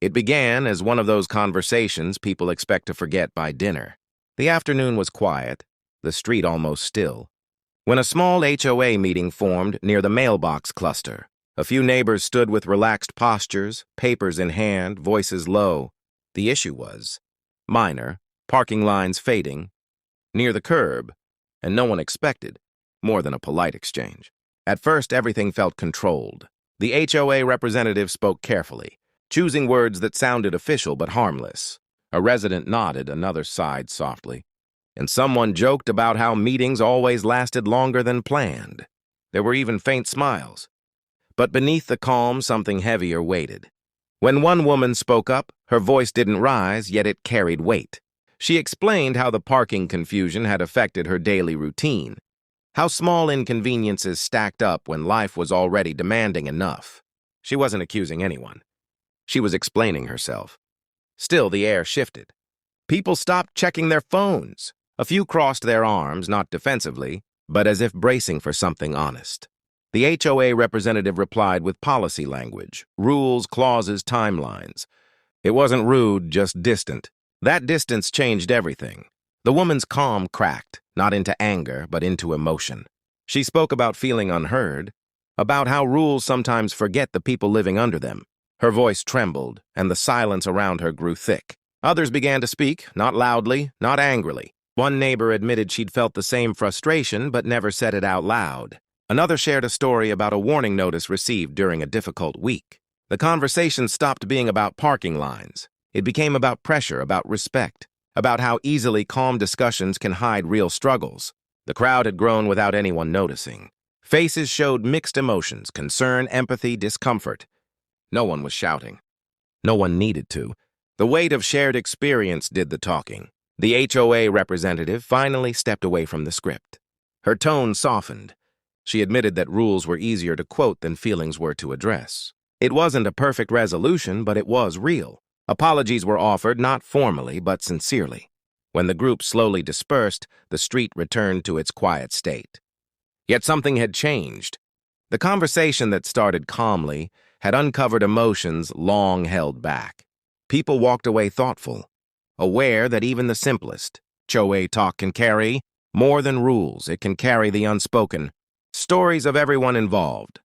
It began as one of those conversations people expect to forget by dinner. The afternoon was quiet, the street almost still, when a small HOA meeting formed near the mailbox cluster. A few neighbors stood with relaxed postures, papers in hand, voices low. The issue was minor, parking lines fading, near the curb, and no one expected more than a polite exchange. At first, everything felt controlled. The HOA representative spoke carefully, choosing words that sounded official but harmless. A resident nodded, another sighed softly, and someone joked about how meetings always lasted longer than planned. There were even faint smiles. But beneath the calm, something heavier waited. When one woman spoke up, her voice didn't rise, yet it carried weight. She explained how the parking confusion had affected her daily routine, how small inconveniences stacked up when life was already demanding enough. She wasn't accusing anyone. She was explaining herself. Still, the air shifted. People stopped checking their phones. A few crossed their arms, not defensively, but as if bracing for something honest. The HOA representative replied with policy language, rules, clauses, timelines. It wasn't rude, just distant. That distance changed everything. The woman's calm cracked, not into anger, but into emotion. She spoke about feeling unheard, about how rules sometimes forget the people living under them. Her voice trembled, and the silence around her grew thick. Others began to speak, not loudly, not angrily. One neighbor admitted she'd felt the same frustration, but never said it out loud. Another shared a story about a warning notice received during a difficult week. The conversation stopped being about parking lines. It became about pressure, about respect, about how easily calm discussions can hide real struggles. The crowd had grown without anyone noticing. Faces showed mixed emotions, concern, empathy, discomfort. No one was shouting. No one needed to. The weight of shared experience did the talking. The HOA representative finally stepped away from the script. Her tone softened. She admitted that rules were easier to quote than feelings were to address. It wasn't a perfect resolution, but it was real. Apologies were offered, not formally, but sincerely. When the group slowly dispersed, the street returned to its quiet state. Yet something had changed. The conversation that started calmly had uncovered emotions long held back. People walked away thoughtful, aware that even the simplest HOA talk can carry more than rules. It can carry the unspoken stories of everyone involved.